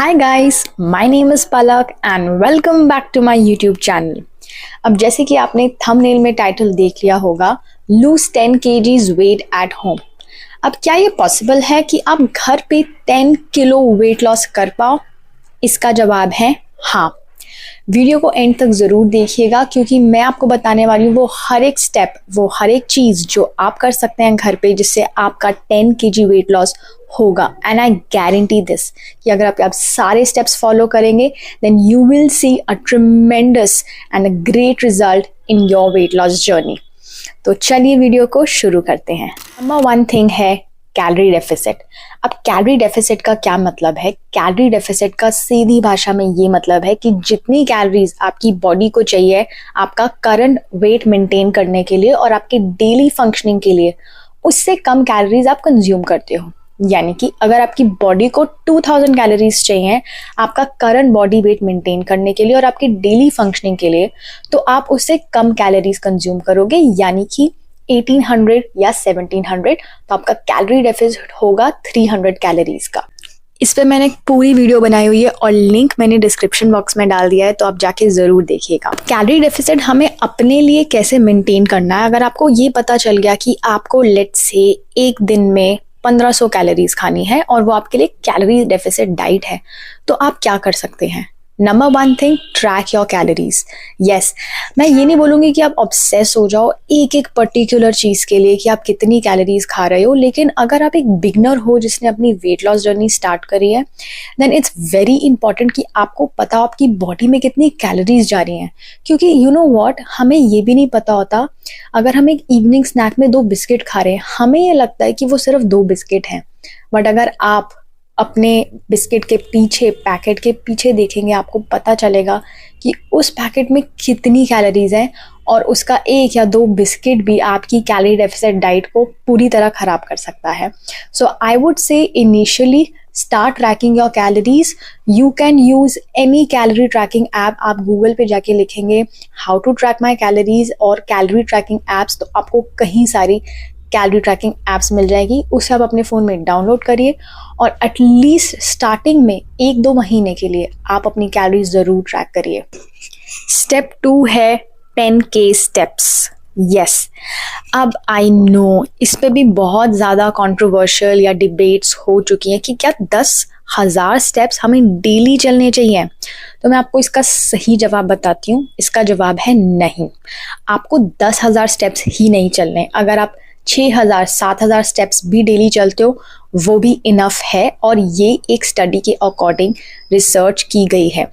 Hi guys, my name is Palak and welcome back to my YouTube channel. अब जैसे कि आपने thumbnail में टाइटल देख लिया होगा, lose 10 kgs weight at home. अब क्या ये पॉसिबल है कि आप घर पे 10 किलो वेट लॉस कर पाओ? इसका जवाब है हाँ। वीडियो को एंड तक ज़रूर देखिएगा क्योंकि मैं आपको बताने वाली हूँ वो हर एक स्टेप, वो हर एक चीज़ जो आप कर सकते हैं घर पे जिससे आपका 10 kg वेट लॉस होगा। एंड आई गारंटी दिस कि अगर आप सारे स्टेप्स फॉलो करेंगे then you will see a tremendous and a great result in your weight loss journey. तो चलिए वीडियो को शुरू करते हैं। नंबर 1 थिंग है कैलोरी डेफिसिट। अब कैलोरी डेफिसिट का क्या मतलब है? कैलोरी डेफिसिट का सीधी भाषा में ये मतलब है कि जितनी कैलोरीज आपकी बॉडी को चाहिए आपका करंट वेट मेंटेन करने के लिए और आपके डेली फंक्शनिंग के लिए, उससे कम कैलोरीज आप कंज्यूम करते हो। यानी कि अगर आपकी बॉडी को 2000 कैलोरीज चाहिए आपका करंट बॉडी वेट मेंटेन करने के लिए और आपके डेली फंक्शनिंग के लिए, तो आप उससे कम कैलोरीज कंज्यूम करोगे, यानी कि 1800 या 1700। तो आपका कैलोरी डेफिसिट होगा 300 कैलोरीज का। इस पे मैंने एक पूरी वीडियो बनाई हुई है और लिंक मैंने डिस्क्रिप्शन बॉक्स में डाल दिया है, तो आप जाके जरूर देखिएगा। कैलोरी डेफिसिट हमें अपने लिए कैसे मेंटेन करना है, अगर आपको ये पता चल गया कि आपको लेट्स से एक दिन में 1500 कैलोरीज खानी है और वो आपके लिए कैलोरी डेफिसिट डाइट है, तो आप क्या कर सकते हैं? Number 1 thing, track your calories. Yes, मैं ये नहीं बोलूँगी कि आप ऑब्सेस हो जाओ एक एक पर्टिकुलर चीज़ के लिए कि आप कितनी कैलोरीज खा रहे हो, लेकिन अगर आप एक बिगनर हो जिसने अपनी वेट लॉस जर्नी स्टार्ट करी है देन इट्स वेरी इंपॉर्टेंट कि आपको पता हो आपकी बॉडी में कितनी कैलोरीज जा रही हैं। क्योंकि यू नो व्हाट, हमें ये भी नहीं पता होता, अगर हम एक इवनिंग स्नैक में 2 बिस्किट खा रहे हैं हमें ये लगता है कि वो सिर्फ 2 बिस्किट हैं, बट अगर आप अपने बिस्किट के पीछे, पैकेट के पीछे देखेंगे आपको पता चलेगा कि उस पैकेट में कितनी कैलोरीज हैं और उसका 1 या 2 बिस्किट भी आपकी कैलोरी डेफिसिट डाइट को पूरी तरह खराब कर सकता है। So I would say initially start tracking your calories. You can use any calorie tracking app. आप गूगल पे जाके लिखेंगे how to track my calories और कैलोरी ट्रैकिंग ऐप्स, तो आपको कहीं सारी कैलोरी ट्रैकिंग ऐप्स मिल जाएगी। उसे आप अपने फ़ोन में डाउनलोड करिए और एटलीस्ट स्टार्टिंग में 1-2 महीने के लिए आप अपनी कैलोरीज ज़रूर ट्रैक करिए। स्टेप 2 है 10K स्टेप्स। यस, अब आई नो इस पे भी बहुत ज़्यादा कंट्रोवर्शियल या डिबेट्स हो चुकी हैं कि क्या 10,000 स्टेप्स हमें डेली चलने चाहिए। तो मैं आपको इसका सही जवाब बताती हूँ। इसका जवाब है नहीं, आपको 10,000 स्टेप्स ही नहीं चलने। अगर आप 6,000 7,000 स्टेप्स भी डेली चलते हो वो भी इनफ है और ये एक स्टडी के अकॉर्डिंग रिसर्च की गई है।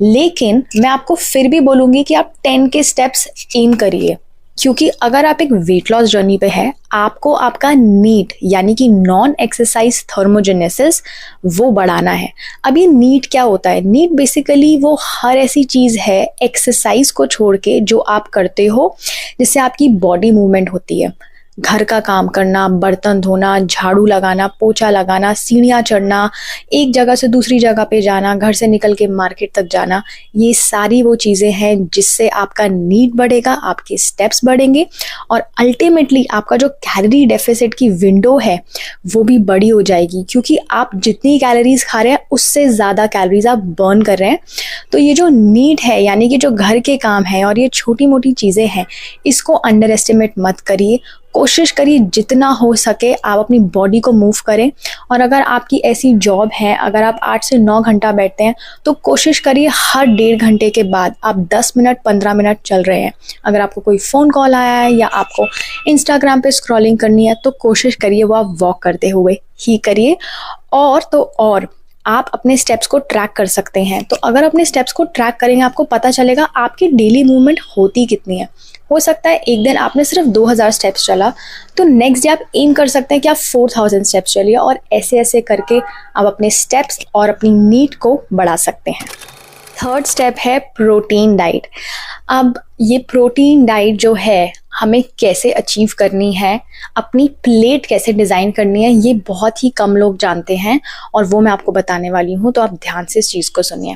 लेकिन मैं आपको फिर भी बोलूँगी कि आप 10 के स्टेप्स एम करिए, क्योंकि अगर आप एक वेट लॉस जर्नी पे है आपको आपका नीट यानी कि नॉन एक्सरसाइज थर्मोजेनेसिस वो बढ़ाना है। अब ये नीट क्या होता है? नीट बेसिकली वो हर ऐसी चीज़ है एक्सरसाइज को छोड़ के जो आप करते हो जिससे आपकी बॉडी मूवमेंट होती है। घर का काम करना, बर्तन धोना, झाड़ू लगाना, पोछा लगाना, सीढ़ियाँ चढ़ना, एक जगह से दूसरी जगह पे जाना, घर से निकल के मार्केट तक जाना, ये सारी वो चीज़ें हैं जिससे आपका नीड बढ़ेगा, आपके स्टेप्स बढ़ेंगे और अल्टीमेटली आपका जो कैलोरी डेफिसिट की विंडो है वो भी बड़ी हो जाएगी, क्योंकि आप जितनी कैलोरीज खा रहे हैं उससे ज़्यादा कैलोरीज आप बर्न कर रहे हैं। तो ये जो नीड है यानी कि जो घर के काम है और ये छोटी मोटी चीज़ें हैं, इसको अंडर एस्टिमेट मत करिए। कोशिश करिए जितना हो सके आप अपनी बॉडी को मूव करें। और अगर आपकी ऐसी जॉब है, अगर आप 8 से 9 घंटा बैठते हैं तो कोशिश करिए हर 1.5 घंटे के बाद आप 10 मिनट 15 मिनट चल रहे हैं। अगर आपको कोई फ़ोन कॉल आया है या आपको इंस्टाग्राम पे स्क्रॉलिंग करनी है तो कोशिश करिए वो आप वॉक करते हुए ही करिए। और तो और आप अपने स्टेप्स को ट्रैक कर सकते हैं। तो अगर अपने स्टेप्स को ट्रैक करेंगे आपको पता चलेगा आपकी डेली मूवमेंट होती कितनी है। हो सकता है एक दिन आपने सिर्फ 2000 स्टेप्स चला तो नेक्स्ट डे आप एम कर सकते हैं कि आप 4000 स्टेप्स चलिए और ऐसे ऐसे करके आप अपने स्टेप्स और अपनी नीड को बढ़ा सकते हैं। 3rd स्टेप है प्रोटीन डाइट। अब ये प्रोटीन डाइट जो है हमें कैसे अचीव करनी है, अपनी प्लेट कैसे डिज़ाइन करनी है, ये बहुत ही कम लोग जानते हैं और वो मैं आपको बताने वाली हूँ, तो आप ध्यान से इस चीज़ को सुनिए।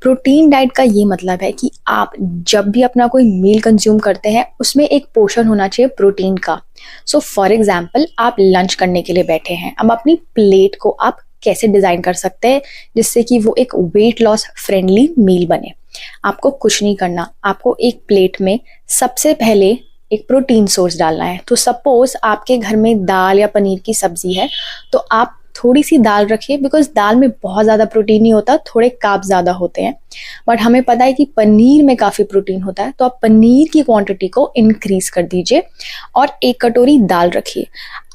प्रोटीन डाइट का ये मतलब है कि आप जब भी अपना कोई मील कंज्यूम करते हैं उसमें एक पोर्शन होना चाहिए प्रोटीन का। सो फॉर एग्जाम्पल आप लंच करने के लिए बैठे हैं, अब अपनी प्लेट को आप कैसे डिज़ाइन कर सकते हैं जिससे कि वो एक वेट लॉस फ्रेंडली मील बने। आपको कुछ नहीं करना, आपको एक प्लेट में सबसे पहले एक प्रोटीन सोर्स डालना है। तो सपोज आपके घर में दाल या पनीर की सब्जी है तो आप थोड़ी सी दाल रखिए, बिकॉज दाल में बहुत ज़्यादा प्रोटीन नहीं होता, थोड़े कार्ब्स ज़्यादा होते हैं। बट हमें पता है कि पनीर में काफ़ी प्रोटीन होता है, तो आप पनीर की क्वांटिटी को इंक्रीज कर दीजिए और 1 कटोरी दाल रखिए।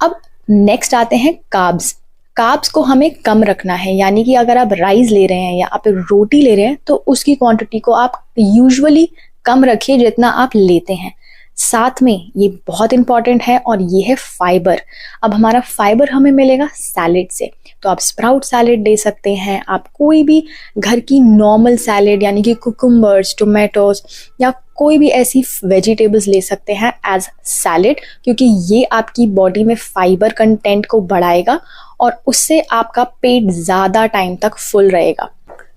अब नेक्स्ट आते हैं कार्ब्स। कार्ब्स को हमें कम रखना है, यानी कि अगर आप राइस ले रहे हैं या आप रोटी ले रहे हैं तो उसकी क्वांटिटी को आप यूजुअली कम रखिए जितना आप लेते हैं। साथ में ये बहुत इंपॉर्टेंट है और ये है फाइबर। अब हमारा फाइबर हमें मिलेगा सैलेड से, तो आप स्प्राउट सैलेड दे सकते हैं, आप कोई भी घर की नॉर्मल सैलेड यानी कि कुकुम्बर्स, टोमेटोज या कोई भी ऐसी वेजिटेबल्स ले सकते हैं एज सैलेड, क्योंकि ये आपकी बॉडी में फाइबर कंटेंट को बढ़ाएगा और उससे आपका पेट ज़्यादा टाइम तक फुल रहेगा।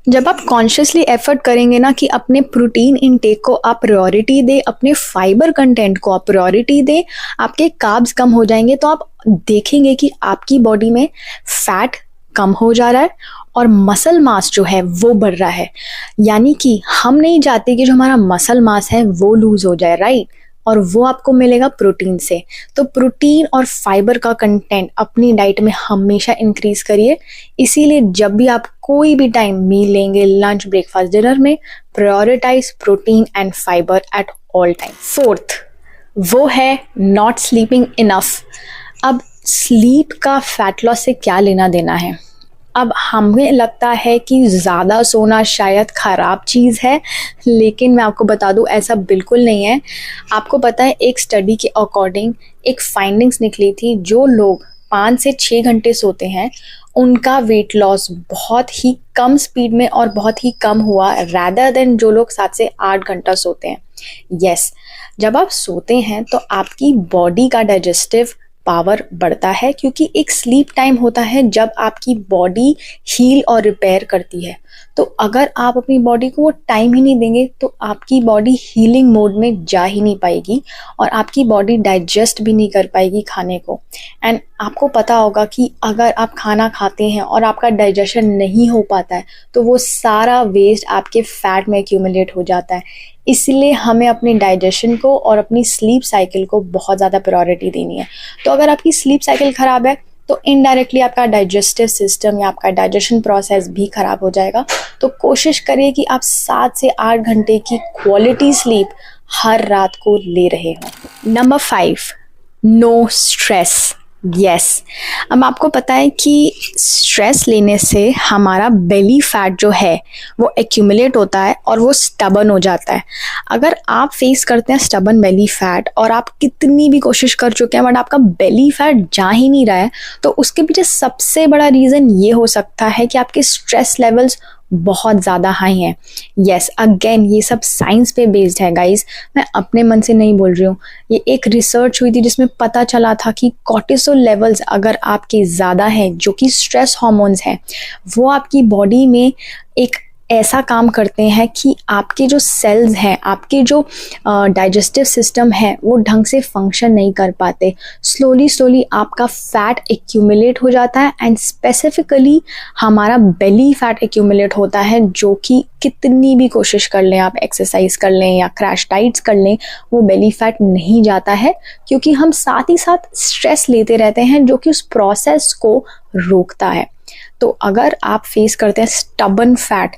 जब आप कॉन्शियसली एफर्ट करेंगे ना कि अपने प्रोटीन इनटेक को आप प्रायोरिटी दे, अपने फाइबर कंटेंट को आप प्रायोरिटी दे, आपके कार्ब्स कम हो जाएंगे, तो आप देखेंगे कि आपकी बॉडी में फैट कम हो जा रहा है और मसल मास जो है वो बढ़ रहा है। यानी कि हम नहीं चाहते कि जो हमारा मसल मास है वो लूज हो जाए, राइट? और वो आपको मिलेगा प्रोटीन से। तो प्रोटीन और फाइबर का कंटेंट अपनी डाइट में हमेशा इंक्रीज करिए। इसीलिए जब भी आप कोई भी टाइम मील लेंगे, लंच, ब्रेकफास्ट, डिनर में, prioritize protein and fibre at all time. Fourth वो है नॉट स्लीपिंग इनफ। अब स्लीप का फैट लॉस से क्या लेना देना है? अब हमें लगता है कि ज़्यादा सोना शायद ख़राब चीज़ है, लेकिन मैं आपको बता दूं ऐसा बिल्कुल नहीं है। आपको पता है एक स्टडी के अकॉर्डिंग एक फाइंडिंग्स निकली थी, जो लोग 5 से 6 घंटे सोते हैं उनका वेट लॉस बहुत ही कम स्पीड में और बहुत ही कम हुआ रैदर देन जो लोग 7 से 8 घंटा सोते हैं। यस, जब आप सोते हैं तो आपकी बॉडी का डाइजेस्टिव पावर बढ़ता है, क्योंकि एक स्लीप टाइम होता है जब आपकी बॉडी हील और रिपेयर करती है। तो अगर आप अपनी बॉडी को वो टाइम ही नहीं देंगे तो आपकी बॉडी हीलिंग मोड में जा ही नहीं पाएगी और आपकी बॉडी डाइजेस्ट भी नहीं कर पाएगी खाने को। एंड आपको पता होगा कि अगर आप खाना खाते हैं और आपका डाइजेशन नहीं हो पाता है तो वो सारा वेस्ट आपके फैट में एक्यूमुलेट हो जाता है। इसलिए हमें अपने डाइजेशन को और अपनी स्लीप साइकिल को बहुत ज़्यादा प्रायोरिटी देनी है। तो अगर आपकी स्लीप साइकिल ख़राब है तो इनडायरेक्टली आपका डाइजेस्टिव सिस्टम या आपका डाइजेशन प्रोसेस भी ख़राब हो जाएगा। तो कोशिश करिए कि आप 7 से 8 घंटे की क्वालिटी स्लीप हर रात को ले रहे हो। Number 5, no stress. यस, अब आपको पता है कि स्ट्रेस लेने से हमारा बेली फैट जो है वो एक्यूमुलेट होता है और वो स्टबन हो जाता है। अगर आप फेस करते हैं स्टबन बेली फैट और आप कितनी भी कोशिश कर चुके हैं बट आपका बेली फैट जा ही नहीं रहा है, तो उसके पीछे सबसे बड़ा रीज़न ये हो सकता है कि आपके स्ट्रेस लेवल्स बहुत ज़्यादा हाई हैं। यस, अगेन ये सब साइंस पे बेस्ड है गाइज, मैं अपने मन से नहीं बोल रही हूँ। ये एक रिसर्च हुई थी जिसमें पता चला था कि कॉर्टिसोल लेवल्स अगर आपके ज़्यादा हैं, जो कि स्ट्रेस हार्मोन्स हैं, वो आपकी बॉडी में एक ऐसा काम करते हैं कि आपके जो सेल्स हैं, आपके जो डाइजेस्टिव सिस्टम है वो ढंग से फंक्शन नहीं कर पाते। स्लोली आपका फैट एक्यूमुलेट हो जाता है एंड स्पेसिफिकली हमारा बेली फैट एक्यूमुलेट होता है, जो कि कितनी भी कोशिश कर लें, आप एक्सरसाइज कर लें या क्रैश डाइट्स कर लें, वो बेली फैट नहीं जाता है, क्योंकि हम साथ ही साथ स्ट्रेस लेते रहते हैं जो कि उस प्रोसेस को रोकता है। तो अगर आप फेस करते हैं स्टबन फैट,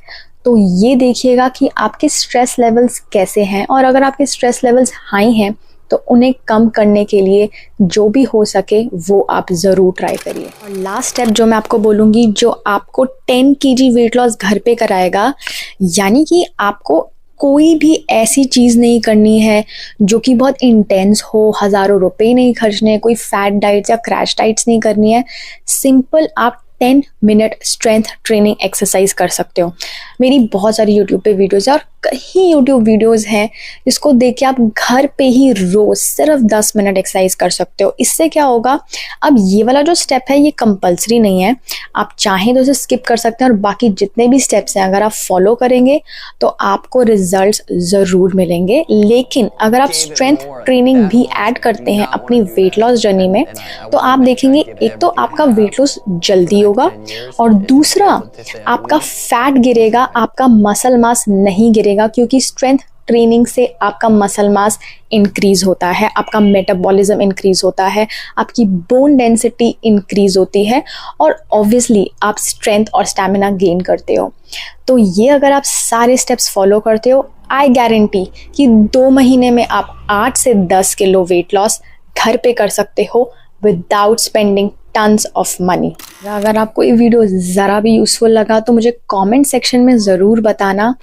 तो ये देखिएगा कि आपके स्ट्रेस लेवल्स कैसे हैं, और अगर आपके स्ट्रेस लेवल्स हाई हैं तो उन्हें कम करने के लिए जो भी हो सके वो आप ज़रूर ट्राई करिए। और लास्ट स्टेप जो मैं आपको बोलूँगी, जो आपको 10 kg वेट लॉस घर पे कराएगा, यानी कि आपको कोई भी ऐसी चीज़ नहीं करनी है जो कि बहुत इंटेंस हो, हज़ारों रुपए नहीं खर्चने, कोई फैट डाइट्स या क्रैश डाइट्स नहीं करनी है। सिंपल आप 10 मिनट स्ट्रेंथ ट्रेनिंग एक्सरसाइज कर सकते हो। मेरी बहुत सारी यूट्यूब पे वीडियोज़ है और कई यूट्यूब वीडियोस हैं जिसको देख के आप घर पे ही रोज सिर्फ 10 मिनट एक्सरसाइज कर सकते हो। इससे क्या होगा, अब ये वाला जो स्टेप है ये कंपलसरी नहीं है, आप चाहें तो इसे स्किप कर सकते हैं और बाकी जितने भी स्टेप्स हैं अगर आप फॉलो करेंगे तो आपको रिजल्ट्स ज़रूर मिलेंगे। लेकिन अगर आप स्ट्रेंथ ट्रेनिंग भी ऐड करते हैं अपनी वेट लॉस जर्नी में तो आप देखेंगे एक तो आपका वेट लॉस जल्दी होगा और दूसरा आपका फैट गिरेगा, आपका मसल मास नहीं गिरेगा, क्योंकि स्ट्रेंथ ट्रेनिंग से आपका मसल मास इंक्रीज होता है, आपका मेटाबॉलिज्म इंक्रीज होता है, आपकी बोन डेंसिटी इंक्रीज होती है और ऑब्वियसली आप स्ट्रेंथ और स्टैमिना गेन करते हो। तो ये अगर आप सारे स्टेप्स फॉलो करते हो, आई गारंटी कि 2 महीने में आप 8 से 10 किलो वेट लॉस घर पे कर सकते हो without spending tons of money. अगर आपको ये वीडियो ज़रा भी यूज़फुल लगा तो मुझे कमेंट सेक्शन में ज़रूर बताना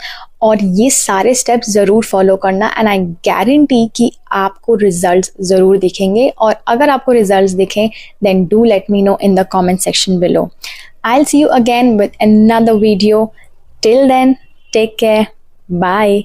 और ये सारे स्टेप्स ज़रूर फॉलो करना एंड आई गारंटी कि आपको रिजल्ट्स ज़रूर दिखेंगे। और अगर आपको रिजल्ट्स दिखें then do let me know in the comment section below. I will see you again with another video. Till then take care, bye.